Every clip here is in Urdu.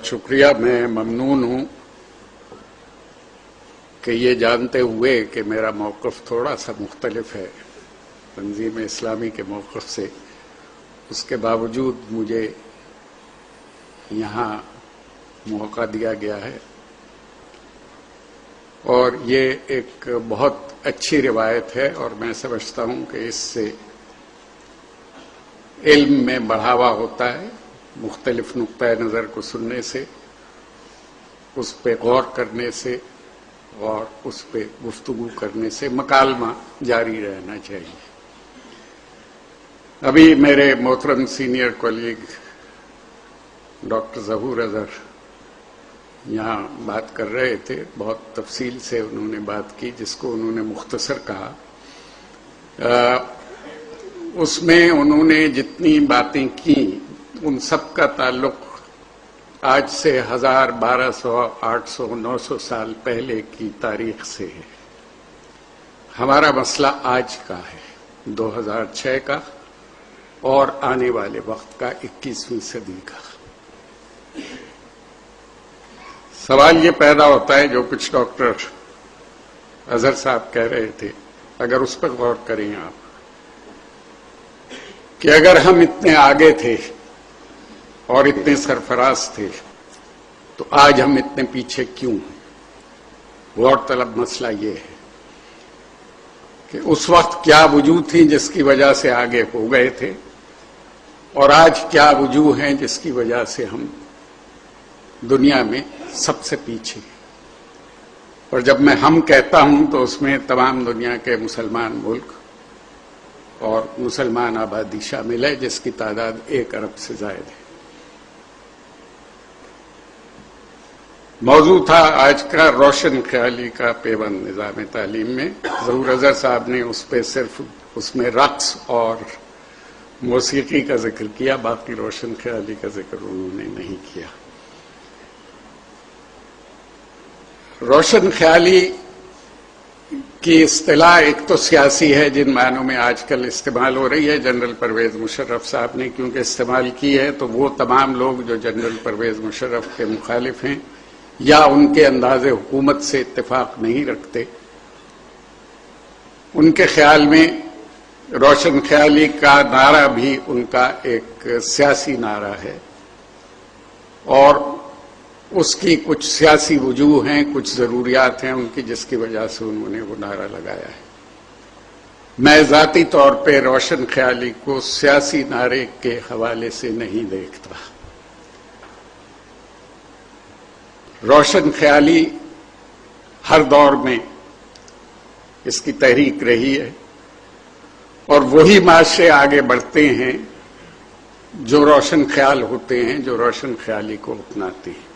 بہت شکریہ. میں ممنون ہوں کہ یہ جانتے ہوئے کہ میرا موقف تھوڑا سا مختلف ہے تنظیم اسلامی کے موقف سے، اس کے باوجود مجھے یہاں موقع دیا گیا ہے، اور یہ ایک بہت اچھی روایت ہے، اور میں سمجھتا ہوں کہ اس سے علم میں بڑھاوا ہوتا ہے. مختلف نقطۂ نظر کو سننے سے، اس پہ غور کرنے سے اور اس پہ گفتگو کرنے سے مکالمہ جاری رہنا چاہیے. ابھی میرے محترم سینئر کولیگ ڈاکٹر ظہور اظہر یہاں بات کر رہے تھے، بہت تفصیل سے انہوں نے بات کی، جس کو انہوں نے مختصر کہا. اس میں انہوں نے جتنی باتیں کی ان سب کا تعلق آج سے 1000، 1200، 800، 900 سال پہلے کی تاریخ سے ہے. ہمارا مسئلہ آج کا ہے، 2006 کا اور آنے والے وقت کا، 21ویں صدی کا. سوال یہ پیدا ہوتا ہے جو کچھ ڈاکٹر اظہر صاحب کہہ رہے تھے، اگر اس پر غور کریں آپ، کہ اگر ہم اتنے آگے تھے اور اتنے سرفراز تھے تو آج ہم اتنے پیچھے کیوں ہیں؟ غور طلب مسئلہ یہ ہے کہ اس وقت کیا وجوہ تھی جس کی وجہ سے آگے ہو گئے تھے، اور آج کیا وجوہ ہیں جس کی وجہ سے ہم دنیا میں سب سے پیچھے. اور جب میں ہم کہتا ہوں تو اس میں تمام دنیا کے مسلمان ملک اور مسلمان آبادی شامل ہے، جس کی تعداد 1 ارب سے زائد ہے. موضوع تھا آج کا روشن خیالی کا پیوند نظام تعلیم میں. ظہور اظہر صاحب نے اس پہ صرف اس میں رقص اور موسیقی کا ذکر کیا، باقی روشن خیالی کا ذکر انہوں نے نہیں کیا. روشن خیالی کی اصطلاح ایک تو سیاسی ہے، جن معنوں میں آج کل استعمال ہو رہی ہے. جنرل پرویز مشرف صاحب نے کیونکہ استعمال کی ہے، تو وہ تمام لوگ جو جنرل پرویز مشرف کے مخالف ہیں یا ان کے انداز حکومت سے اتفاق نہیں رکھتے، ان کے خیال میں روشن خیالی کا نعرہ بھی ان کا ایک سیاسی نعرہ ہے، اور اس کی کچھ سیاسی وجوہ ہیں، کچھ ضروریات ہیں ان کی، جس کی وجہ سے انہوں نے وہ نعرہ لگایا ہے. میں ذاتی طور پہ روشن خیالی کو سیاسی نعرے کے حوالے سے نہیں دیکھتا. روشن خیالی ہر دور میں اس کی تحریک رہی ہے، اور وہی معاشرے آگے بڑھتے ہیں جو روشن خیال ہوتے ہیں، جو روشن خیالی کو اپناتے ہیں.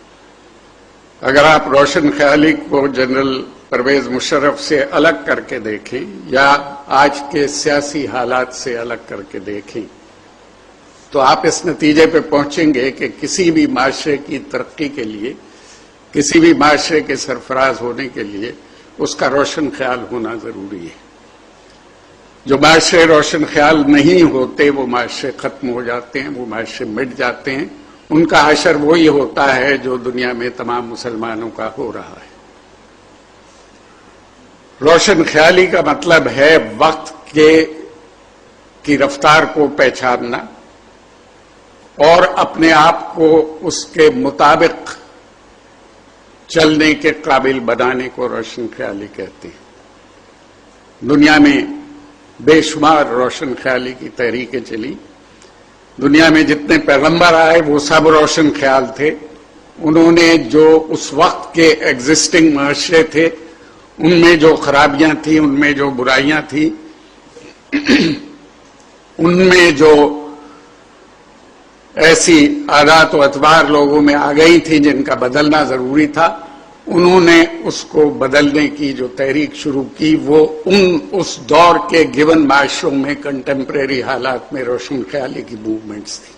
اگر آپ روشن خیالی کو جنرل پرویز مشرف سے الگ کر کے دیکھیں یا آج کے سیاسی حالات سے الگ کر کے دیکھیں، تو آپ اس نتیجے پہ پہنچیں گے کہ کسی بھی معاشرے کی ترقی کے لیے، کسی بھی معاشرے کے سرفراز ہونے کے لیے اس کا روشن خیال ہونا ضروری ہے. جو معاشرے روشن خیال نہیں ہوتے وہ معاشرے ختم ہو جاتے ہیں، وہ معاشرے مٹ جاتے ہیں. ان کا حشر وہی ہوتا ہے جو دنیا میں تمام مسلمانوں کا ہو رہا ہے. روشن خیالی کا مطلب ہے وقت کی رفتار کو پہچاننا اور اپنے آپ کو اس کے مطابق چلنے کے قابل بنانے کو روشن خیالی کہتے ہیں. دنیا میں بے شمار روشن خیالی کی تحریکیں چلی. دنیا میں جتنے پیغمبر آئے وہ سب روشن خیال تھے. انہوں نے جو اس وقت کے ایگزسٹنگ معاشرے تھے ان میں جو خرابیاں تھیں، ان میں جو برائیاں تھیں، ان میں جو ایسی عادات و اطوار لوگوں میں آ گئی تھیں جن کا بدلنا ضروری تھا، انہوں نے اس کو بدلنے کی جو تحریک شروع کی وہ اس دور کے گیون معاشروں میں کنٹمپریری حالات میں روشن خیالی کی موومنٹس تھی.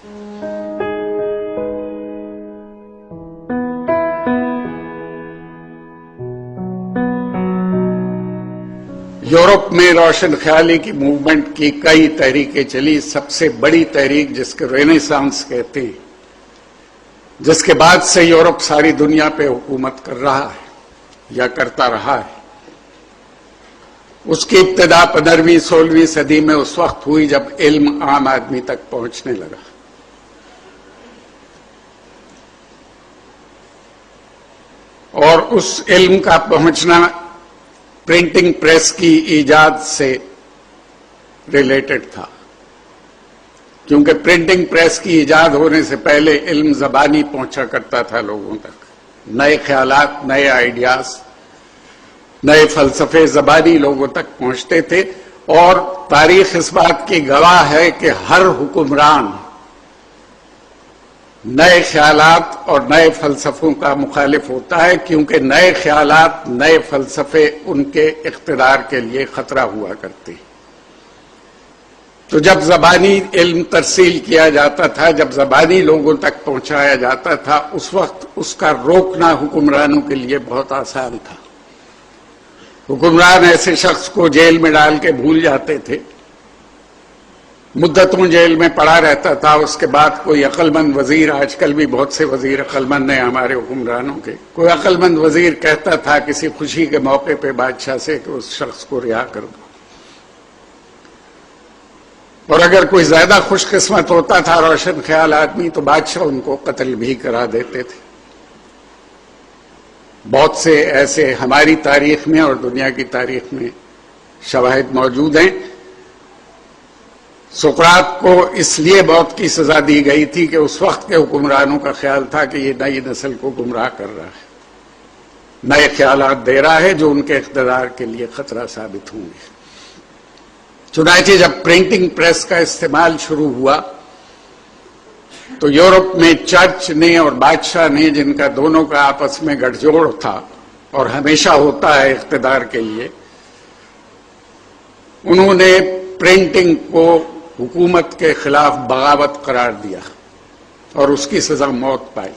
یورپ میں روشن خیالی کی موومنٹ کی کئی تحریکیں چلی. سب سے بڑی تحریک جس کے رینیسانس کہتے ہیں جس کے بعد سے یورپ ساری دنیا پہ حکومت کر رہا ہے یا کرتا رہا ہے، اس کی ابتدا 15ویں 16ویں صدی میں اس وقت ہوئی جب علم عام آدمی تک پہنچنے لگا. اور اس علم کا پہنچنا پرنٹنگ پریس کی ایجاد سے ریلیٹڈ تھا، کیونکہ پرنٹنگ پریس کی ایجاد ہونے سے پہلے علم زبانی پہنچا کرتا تھا لوگوں تک. نئے خیالات، نئے آئیڈیاز، نئے فلسفے زبانی لوگوں تک پہنچتے تھے. اور تاریخ اس بات کی گواہ ہے کہ ہر حکمران نئے خیالات اور نئے فلسفوں کا مخالف ہوتا ہے، کیونکہ نئے خیالات، نئے فلسفے ان کے اقتدار کے لیے خطرہ ہوا کرتے ہیں. تو جب زبانی علم ترسیل کیا جاتا تھا، جب زبانی لوگوں تک پہنچایا جاتا تھا، اس وقت اس کا روکنا حکمرانوں کے لیے بہت آسان تھا. حکمران ایسے شخص کو جیل میں ڈال کے بھول جاتے تھے، مدتوں جیل میں پڑا رہتا تھا. اس کے بعد کوئی عقل مند وزیر، آج کل بھی بہت سے وزیر عقل مند ہیں ہمارے حکمرانوں کے، کوئی عقل مند وزیر کہتا تھا کسی خوشی کے موقع پہ بادشاہ سے کہ اس شخص کو رہا کر دو. اور اگر کوئی زیادہ خوش قسمت ہوتا تھا روشن خیال آدمی تو بادشاہ ان کو قتل بھی کرا دیتے تھے. بہت سے ایسے ہماری تاریخ میں اور دنیا کی تاریخ میں شواہد موجود ہیں. سقراط کو اس لیے موت کی سزا دی گئی تھی کہ اس وقت کے حکمرانوں کا خیال تھا کہ یہ نئی نسل کو گمراہ کر رہا ہے، نئے خیالات دے رہا ہے جو ان کے اقتدار کے لیے خطرہ ثابت ہوں گے. چنانچہ جب پرنٹنگ پریس کا استعمال شروع ہوا تو یورپ میں چرچ نے اور بادشاہ نے، جن کا دونوں کا آپس میں گٹھ جوڑ تھا اور ہمیشہ ہوتا ہے اقتدار کے لیے، انہوں نے پرنٹنگ کو حکومت کے خلاف بغاوت قرار دیا اور اس کی سزا موت پائی.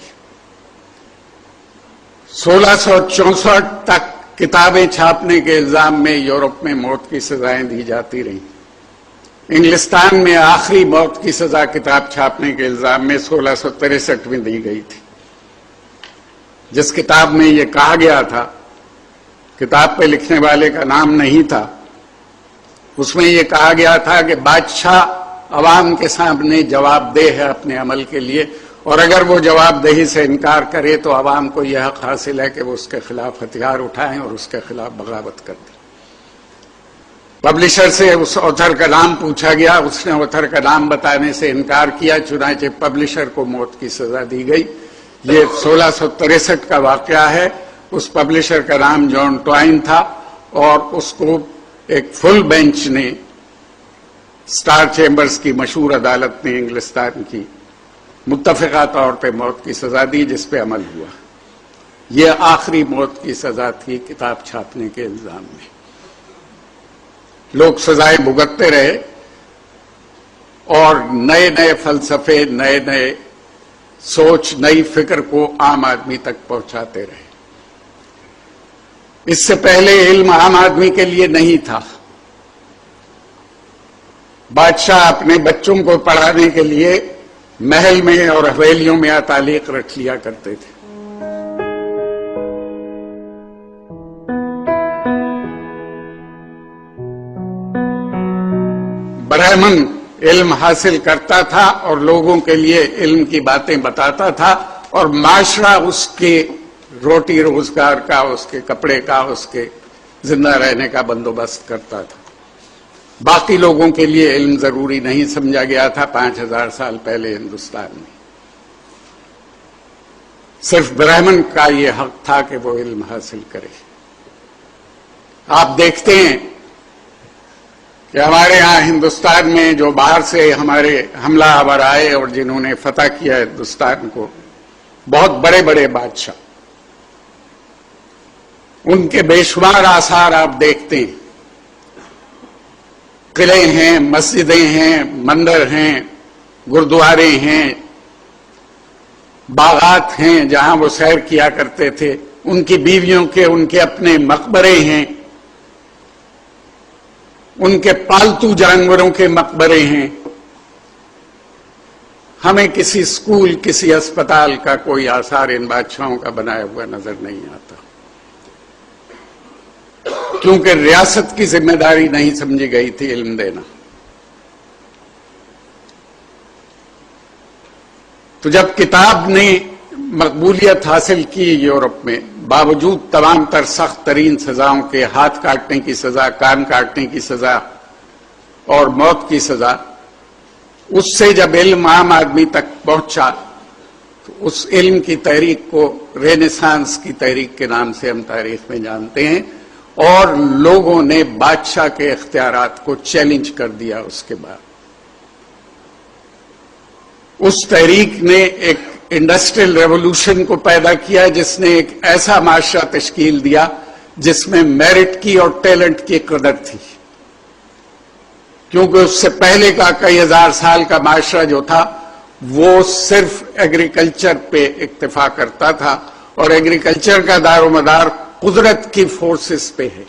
1664 تک کتابیں چھاپنے کے الزام میں یورپ میں موت کی سزائیں دی جاتی رہیں. انگلستان میں آخری موت کی سزا کتاب چھاپنے کے الزام میں 1663 میں دی گئی تھی. جس کتاب میں یہ کہا گیا تھا، کتاب پہ لکھنے والے کا نام نہیں تھا، اس میں یہ کہا گیا تھا کہ بادشاہ عوام کے سامنے جواب دہ ہے اپنے عمل کے لیے، اور اگر وہ جواب دہی سے انکار کرے تو عوام کو یہ حق حاصل ہے کہ وہ اس کے خلاف ہتھیار اٹھائیں اور اس کے خلاف بغاوت کر دیں. پبلشر سے اس آتھر کا نام پوچھا گیا، اس نے آتھر کا نام بتانے سے انکار کیا، چنانچہ پبلشر کو موت کی سزا دی گئی. یہ 1663 کا واقعہ ہے. اس پبلشر کا نام جان ٹوائن تھا اور اس کو ایک فل بینچ نے، سٹار چیمبرز کی مشہور عدالت نے انگلستان کی، متفقہ طور پہ موت کی سزا دی، جس پہ عمل ہوا. یہ آخری موت کی سزا تھی کتاب چھاپنے کے الزام میں. لوگ سزائیں بھگتتے رہے اور نئے نئے فلسفے، نئے نئے سوچ، نئی فکر کو عام آدمی تک پہنچاتے رہے. اس سے پہلے علم عام آدمی کے لیے نہیں تھا. بادشاہ اپنے بچوں کو پڑھانے کے لیے محل میں اور حویلیوں میں اتالیق رکھ لیا کرتے تھے. برہمن علم حاصل کرتا تھا اور لوگوں کے لیے علم کی باتیں بتاتا تھا، اور معاشرہ اس کے روٹی روزگار کا، اس کے کپڑے کا، اس کے زندہ رہنے کا بندوبست کرتا تھا. باقی لوگوں کے لیے علم ضروری نہیں سمجھا گیا تھا 5000 سال پہلے ہندوستان میں. صرف برہمن کا یہ حق تھا کہ وہ علم حاصل کرے. آپ دیکھتے ہیں کہ ہمارے ہاں ہندوستان میں جو باہر سے ہمارے حملہ آور آئے اور جنہوں نے فتح کیا ہندوستان کو، بہت بڑے بڑے بادشاہ، ان کے بے شمار آثار آپ دیکھتے ہیں. قلعے ہیں، مسجدیں ہیں، مندر ہیں، گردوارے ہیں، باغات ہیں جہاں وہ سیر کیا کرتے تھے. ان کی بیویوں کے، ان کے اپنے مقبرے ہیں، ان کے پالتو جانوروں کے مقبرے ہیں. ہمیں کسی اسکول کسی اسپتال کا کوئی آثار ان بادشاہوں کا بنایا ہوا نظر نہیں آتا، کیونکہ ریاست کی ذمہ داری نہیں سمجھی گئی تھی علم دینا۔ تو جب کتاب نے مقبولیت حاصل کی یورپ میں، باوجود تمام تر سخت ترین سزاؤں کے، ہاتھ کاٹنے کی سزا، کان کاٹنے کی سزا اور موت کی سزا، اس سے جب علم عام آدمی تک پہنچا تو اس علم کی تحریک کو رینیسانس کی تحریک کے نام سے ہم تاریخ میں جانتے ہیں، اور لوگوں نے بادشاہ کے اختیارات کو چیلنج کر دیا۔ اس کے بعد اس تحریک نے ایک انڈسٹریل ریولوشن کو پیدا کیا، جس نے ایک ایسا معاشرہ تشکیل دیا جس میں میرٹ کی اور ٹیلنٹ کی قدر تھی، کیونکہ اس سے پہلے کا کئی ہزار سال کا معاشرہ جو تھا وہ صرف ایگریکلچر پہ اکتفا کرتا تھا، اور ایگریکلچر کا دار و مدار قدرت کی فورسز پہ ہے۔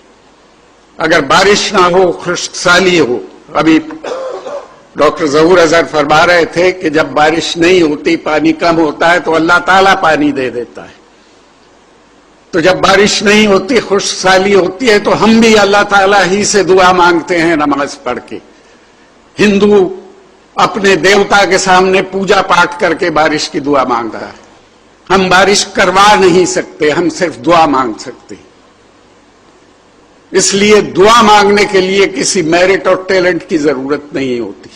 اگر بارش نہ ہو، خشک سالی ہو، ابھی ڈاکٹر ظہور اظہر فرما رہے تھے کہ جب بارش نہیں ہوتی، پانی کم ہوتا ہے تو اللہ تعالیٰ پانی دے دیتا ہے، تو جب بارش نہیں ہوتی، خشک سالی ہوتی ہے، تو ہم بھی اللہ تعالیٰ ہی سے دعا مانگتے ہیں نماز پڑھ کے۔ ہندو اپنے دیوتا کے سامنے پوجا پاٹ کر کے بارش کی دعا مانگ رہا ہے۔ ہم بارش کروا نہیں سکتے، ہم صرف دعا مانگ سکتے ہیں۔ اس لیے دعا مانگنے کے لیے کسی میرٹ اور ٹیلنٹ کی ضرورت نہیں ہوتی،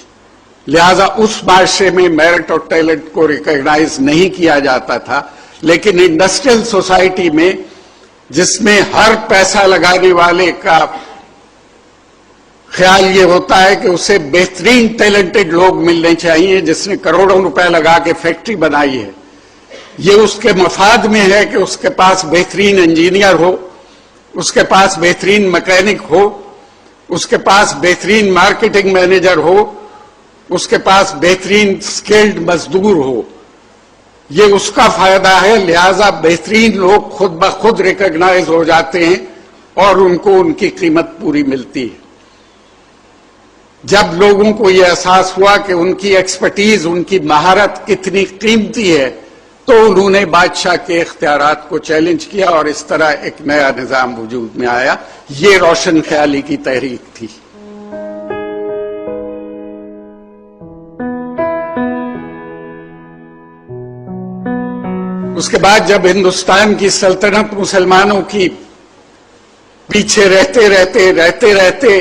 لہذا اس معاشرے میں میرٹ اور ٹیلنٹ کو ریکگنائز نہیں کیا جاتا تھا۔ لیکن انڈسٹریل سوسائٹی میں، جس میں ہر پیسہ لگانے والے کا خیال یہ ہوتا ہے کہ اسے بہترین ٹیلنٹڈ لوگ ملنے چاہیے، جس نے کروڑوں روپے لگا کے فیکٹری بنائی ہے، یہ اس کے مفاد میں ہے کہ اس کے پاس بہترین انجینئر ہو، اس کے پاس بہترین میکینک ہو، اس کے پاس بہترین مارکیٹنگ مینیجر ہو، اس کے پاس بہترین سکلڈ مزدور ہو، یہ اس کا فائدہ ہے۔ لہذا بہترین لوگ خود بخود ریکگنائز ہو جاتے ہیں اور ان کو ان کی قیمت پوری ملتی ہے۔ جب لوگوں کو یہ احساس ہوا کہ ان کی ایکسپرٹیز، ان کی مہارت کتنی قیمتی ہے، تو انہوں نے بادشاہ کے اختیارات کو چیلنج کیا، اور اس طرح ایک نیا نظام وجود میں آیا۔ یہ روشن خیالی کی تحریک تھی۔ اس کے بعد جب ہندوستان کی سلطنت مسلمانوں کی پیچھے رہتے رہتے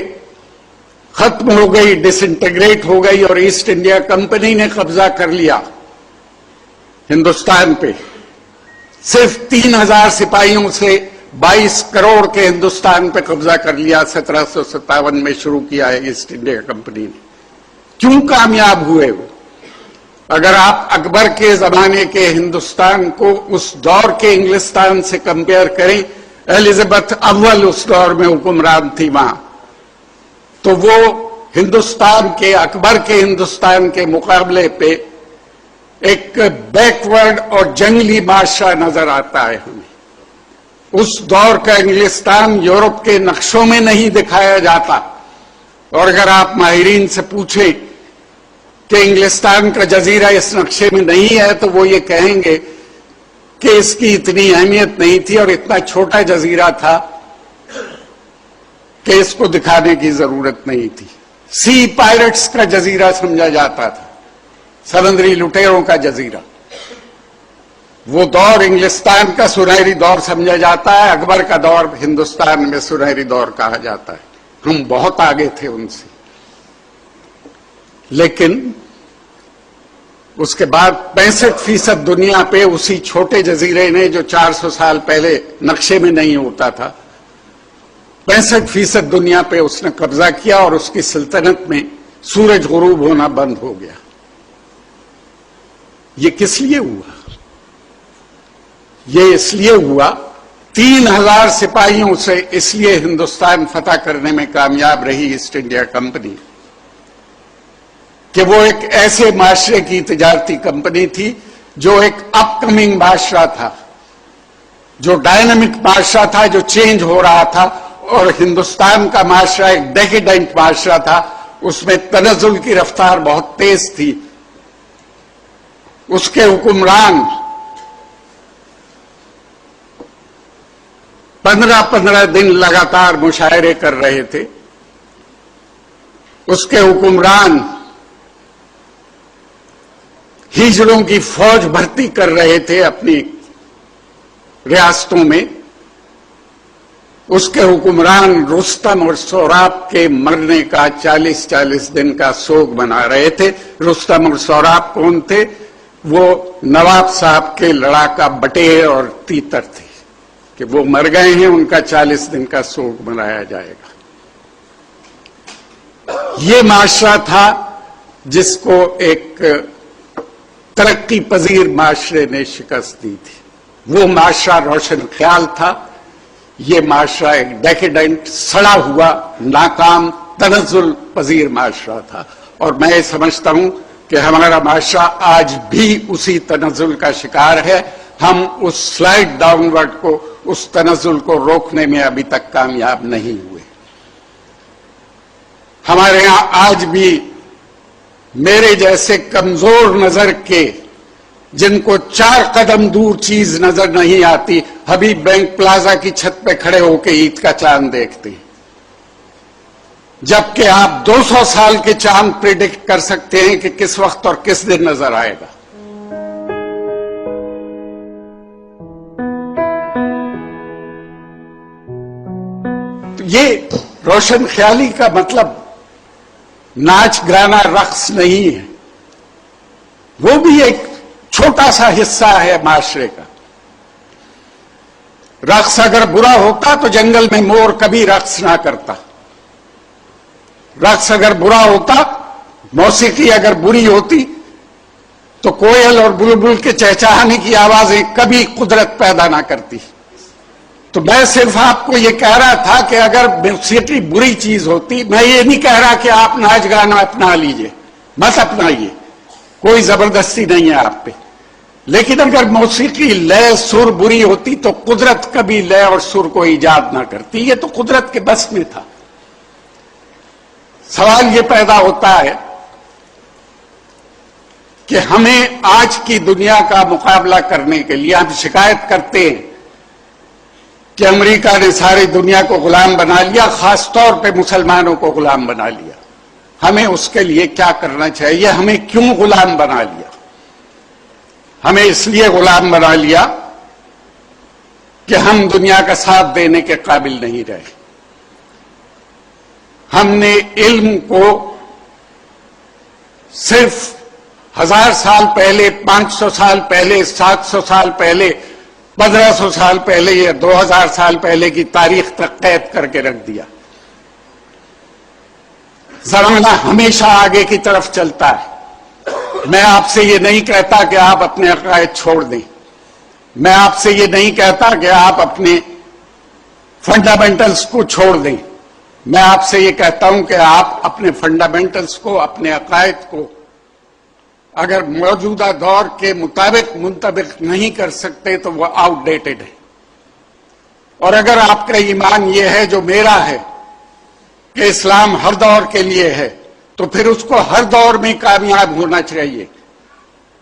ختم ہو گئی، ڈس انٹیگریٹ ہو گئی، اور ایسٹ انڈیا کمپنی نے قبضہ کر لیا ہندوستان پہ، صرف 3000 سپاہیوں سے 22 کروڑ کے ہندوستان پہ قبضہ کر لیا۔ 1757 میں شروع کیا ہے ایسٹ انڈیا کمپنی نے۔ کیوں کامیاب ہوئے وہ؟ اگر آپ اکبر کے زمانے کے ہندوستان کو اس دور کے انگلستان سے کمپیئر کریں، ایلزابتھ اول اس دور میں حکمران تھی وہاں، تو وہ ہندوستان کے، اکبر کے ہندوستان کے مقابلے پہ ایک بیکورڈ اور جنگلی معاشرہ نظر آتا ہے ہمیں۔ اس دور کا انگلستان یورپ کے نقشوں میں نہیں دکھایا جاتا، اور اگر آپ ماہرین سے پوچھیں کہ انگلستان کا جزیرہ اس نقشے میں نہیں ہے، تو وہ یہ کہیں گے کہ اس کی اتنی اہمیت نہیں تھی، اور اتنا چھوٹا جزیرہ تھا کہ اس کو دکھانے کی ضرورت نہیں تھی۔ سی پائرٹس کا جزیرہ سمجھا جاتا تھا، سمندری لٹیروں کا جزیرہ۔ وہ دور انگلستان کا سنہری دور سمجھا جاتا ہے، اکبر کا دور ہندوستان میں سنہری دور کہا جاتا ہے۔ ہم بہت آگے تھے ان سے، لیکن اس کے بعد 65% دنیا پہ اسی چھوٹے جزیرے نے، جو 400 سال پہلے نقشے میں نہیں ہوتا تھا، 65% دنیا پہ اس نے قبضہ کیا، اور اس کی سلطنت میں سورج غروب ہونا بند ہو گیا۔ یہ کس لیے ہوا؟ یہ اس لیے ہوا، 3000 سپاہیوں سے اس لیے ہندوستان فتح کرنے میں کامیاب رہی ایسٹ انڈیا کمپنی کہ وہ ایک ایسے معاشرے کی تجارتی کمپنی تھی جو ایک اپ کمنگ معاشرہ تھا، جو ڈائنامک معاشرہ تھا، جو چینج ہو رہا تھا، اور ہندوستان کا معاشرہ ایک ڈیکیڈنٹ معاشرہ تھا، اس میں تنزل کی رفتار بہت تیز تھی۔ اس کے حکمران 15 دن لگاتار مشاعرے کر رہے تھے. اس کے حکمران ہجڑوں کی فوج بھرتی کر رہے تھے اپنی ریاستوں میں. اس کے حکمران رستم اور سوراب کے مرنے کا 40 دن کا سوگ منا رہے تھے. رستم اور سوراب کون تھے؟ وہ نواب صاحب کے لڑاکا بٹیر اور تیتر تھے کہ وہ مر گئے ہیں، ان کا 40 دن کا سوگ منایا جائے گا. یہ معاشرہ تھا جس کو ایک ترقی پذیر معاشرے نے شکست دی تھی. وہ معاشرہ روشن خیال تھا. یہ معاشرہ ایک ڈیکیڈنٹ، سڑا ہوا، ناکام، تنزل پذیر معاشرہ تھا. اور میں سمجھتا ہوں کہ ہمارا معاشرہ آج بھی اسی تنزل کا شکار ہے. ہم اس سلائڈ ڈاؤن ورڈ کو، اس تنزل کو روکنے میں ابھی تک کامیاب نہیں ہوئے. ہمارے ہاں آج بھی میرے جیسے کمزور نظر کے، جن کو 4 قدم دور چیز نظر نہیں آتی، حبیب بینک پلازا کی چھت پہ کھڑے ہو کے عید کا چاند دیکھتے ہیں، جبکہ آپ 200 سال کے چاند پریڈکٹ کر سکتے ہیں کہ کس وقت اور کس دن نظر آئے گا. تو یہ روشن خیالی کا مطلب ناچ گانا رقص نہیں ہے. وہ بھی ایک چھوٹا سا حصہ ہے معاشرے کا. رقص اگر برا ہوتا تو جنگل میں مور کبھی رقص نہ کرتا. رقص اگر برا ہوتا، موسیقی اگر بری ہوتی تو کوئل اور بلبل کے چہچہانے کی آوازیں کبھی قدرت پیدا نہ کرتی. تو میں صرف آپ کو یہ کہہ رہا تھا کہ اگر موسیقی بری چیز ہوتی، میں یہ نہیں کہہ رہا کہ آپ ناچ گانا اپنا لیجئے، مت اپنائیے، کوئی زبردستی نہیں ہے آپ پہ. لیکن اگر موسیقی لے سر بری ہوتی تو قدرت کبھی لے اور سر کو ایجاد نہ کرتی. یہ تو قدرت کے بس میں تھا. سوال یہ پیدا ہوتا ہے کہ ہمیں آج کی دنیا کا مقابلہ کرنے کے لیے، ہم شکایت کرتے ہیں کہ امریکہ نے ساری دنیا کو غلام بنا لیا، خاص طور پہ مسلمانوں کو غلام بنا لیا. ہمیں اس کے لیے کیا کرنا چاہیے؟ ہمیں کیوں غلام بنا لیا؟ ہمیں اس لیے غلام بنا لیا کہ ہم دنیا کا ساتھ دینے کے قابل نہیں رہے. ہم نے علم کو صرف 1000 سال پہلے، 500 سال پہلے، 700 سال پہلے، 1500 سال پہلے یا 2000 سال پہلے کی تاریخ تک قید کر کے رکھ دیا. زمانہ ہمیشہ آگے کی طرف چلتا ہے. میں آپ سے یہ نہیں کہتا کہ آپ اپنے عقائد چھوڑ دیں. میں آپ سے یہ نہیں کہتا کہ آپ اپنے فنڈامنٹلز کو چھوڑ دیں. میں آپ سے یہ کہتا ہوں کہ آپ اپنے فنڈامنٹلز کو، اپنے عقائد کو اگر موجودہ دور کے مطابق منطبق نہیں کر سکتے تو وہ آؤٹ ڈیٹڈ ہے. اور اگر آپ کا ایمان یہ ہے جو میرا ہے کہ اسلام ہر دور کے لیے ہے، تو پھر اس کو ہر دور میں کامیاب ہونا چاہیے.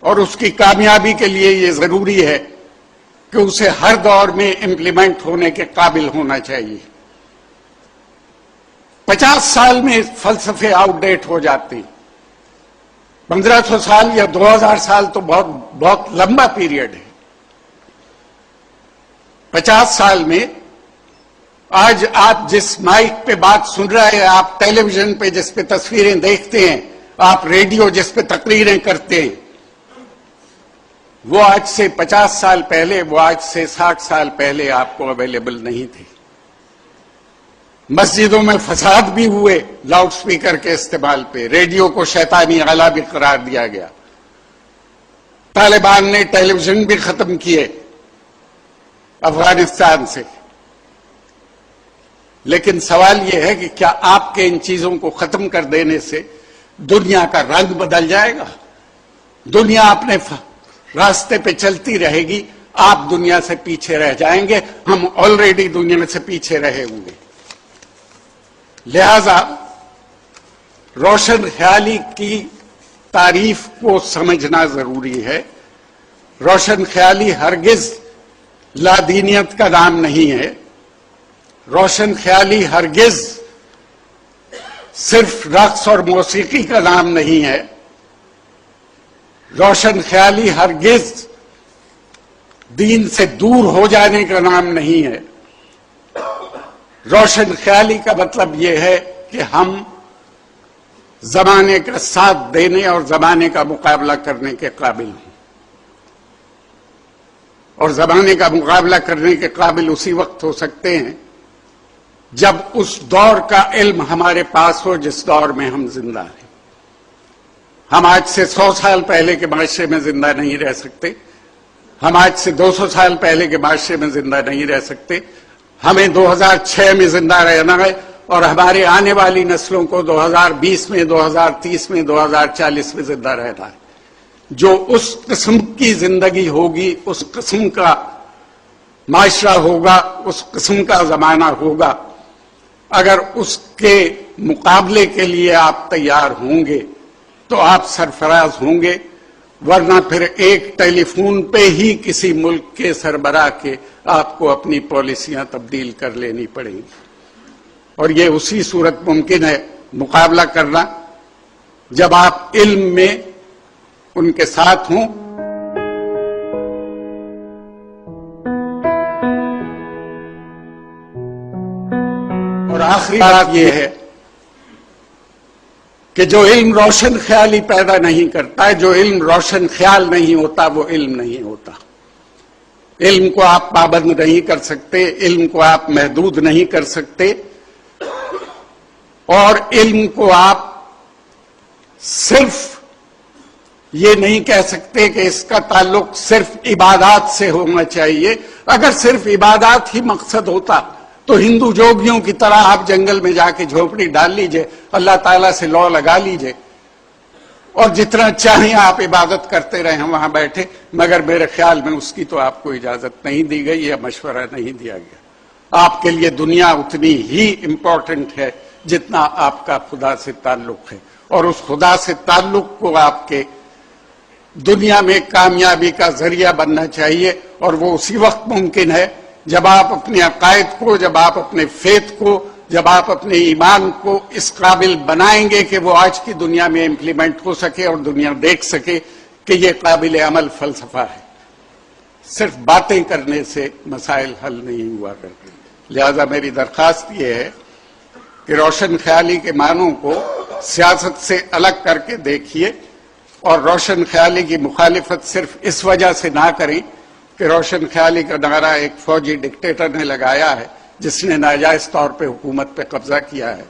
اور اس کی کامیابی کے لیے یہ ضروری ہے کہ اسے ہر دور میں امپلیمنٹ ہونے کے قابل ہونا چاہیے. 50 سال میں فلسفے آؤٹ ڈیٹ ہو جاتے ہیں. 1500 سال یا 2000 سال تو بہت لمبا پیریڈ ہے. 50 سال میں آج آپ جس مائک پہ بات سن رہے ہیں، آپ ٹیلی ویژن پہ جس پہ تصویریں دیکھتے ہیں، آپ ریڈیو جس پہ تقریریں کرتے ہیں، وہ آج سے 50 سال پہلے، وہ آج سے 60 سال پہلے آپ کو اویلیبل نہیں تھے. مسجدوں میں فساد بھی ہوئے لاؤڈ سپیکر کے استعمال پہ. ریڈیو کو شیطانی آلہ بھی قرار دیا گیا. طالبان نے ٹیلی ویژن بھی ختم کیے افغانستان سے. لیکن سوال یہ ہے کہ کیا آپ کے ان چیزوں کو ختم کر دینے سے دنیا کا رنگ بدل جائے گا؟ دنیا اپنے راستے پہ چلتی رہے گی، آپ دنیا سے پیچھے رہ جائیں گے. ہم آلریڈی دنیا سے پیچھے رہے ہوں گے. لہذا روشن خیالی کی تعریف کو سمجھنا ضروری ہے. روشن خیالی ہرگز لادینیت کا نام نہیں ہے. روشن خیالی ہرگز صرف رقص اور موسیقی کا نام نہیں ہے. روشن خیالی ہرگز دین سے دور ہو جانے کا نام نہیں ہے. روشن خیالی کا مطلب یہ ہے کہ ہم زمانے کا ساتھ دینے اور زمانے کا مقابلہ کرنے کے قابل ہوں. اور زمانے کا مقابلہ کرنے کے قابل اسی وقت ہو سکتے ہیں جب اس دور کا علم ہمارے پاس ہو جس دور میں ہم زندہ ہیں. ہم آج سے 100 سال پہلے کے معاشرے میں زندہ نہیں رہ سکتے. ہم آج سے 200 سال پہلے کے معاشرے میں زندہ نہیں رہ سکتے. ہمیں 2006 میں زندہ رہنا ہے اور ہمارے آنے والی نسلوں کو 2020 میں 2030 میں 2040 میں زندہ رہنا ہے. جو اس قسم کی زندگی ہوگی, اس قسم کا معاشرہ ہوگا, اس قسم کا زمانہ ہوگا, اگر اس کے مقابلے کے لیے آپ تیار ہوں گے تو آپ سرفراز ہوں گے. ورنہ پھر ایک ٹیلی فون پہ ہی کسی ملک کے سربراہ کے آپ کو اپنی پالیسیاں تبدیل کر لینی پڑیں گی. اور یہ اسی صورت ممکن ہے مقابلہ کرنا جب آپ علم میں ان کے ساتھ ہوں. اور آخری بات یہ ہے کہ جو علم روشن خیالی پیدا نہیں کرتا ہے, جو علم روشن خیال نہیں ہوتا, وہ علم نہیں ہوتا. علم کو آپ پابند نہیں کر سکتے, علم کو آپ محدود نہیں کر سکتے, اور علم کو آپ صرف یہ نہیں کہہ سکتے کہ اس کا تعلق صرف عبادات سے ہونا چاہیے. اگر صرف عبادات ہی مقصد ہوتا تو ہندو جوگیوں کی طرح آپ جنگل میں جا کے جھونپڑی ڈال لیجئے, اللہ تعالیٰ سے لو لگا لیجئے اور جتنا چاہیں آپ عبادت کرتے رہیں وہاں بیٹھے. مگر میرے خیال میں اس کی تو آپ کو اجازت نہیں دی گئی یا مشورہ نہیں دیا گیا. آپ کے لیے دنیا اتنی ہی امپورٹنٹ ہے جتنا آپ کا خدا سے تعلق ہے, اور اس خدا سے تعلق کو آپ کے دنیا میں کامیابی کا ذریعہ بننا چاہیے. اور وہ اسی وقت ممکن ہے جب آپ اپنے عقائد کو, جب آپ اپنے فیتھ کو, جب آپ اپنے ایمان کو اس قابل بنائیں گے کہ وہ آج کی دنیا میں امپلیمنٹ ہو سکے اور دنیا دیکھ سکے کہ یہ قابل عمل فلسفہ ہے. صرف باتیں کرنے سے مسائل حل نہیں ہوا کرتے. لہذا میری درخواست یہ ہے کہ روشن خیالی کے معنوں کو سیاست سے الگ کر کے دیکھیے, اور روشن خیالی کی مخالفت صرف اس وجہ سے نہ کریں کہ روشن خیالی کا نعرہ ایک فوجی ڈکٹیٹر نے لگایا ہے جس نے ناجائز طور پہ حکومت پہ قبضہ کیا ہے,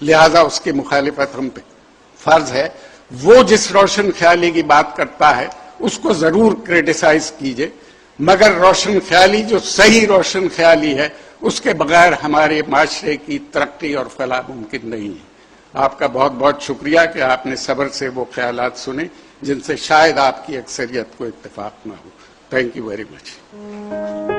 لہذا اس کی مخالفت ہم پہ فرض ہے. وہ جس روشن خیالی کی بات کرتا ہے اس کو ضرور کریٹیسائز کیجئے, مگر روشن خیالی جو صحیح روشن خیالی ہے اس کے بغیر ہمارے معاشرے کی ترقی اور فلاح ممکن نہیں ہے. آپ کا بہت بہت شکریہ کہ آپ نے صبر سے وہ خیالات سنے جن سے شاید آپ کی اکثریت کو اتفاق نہ ہو. Thank you very much.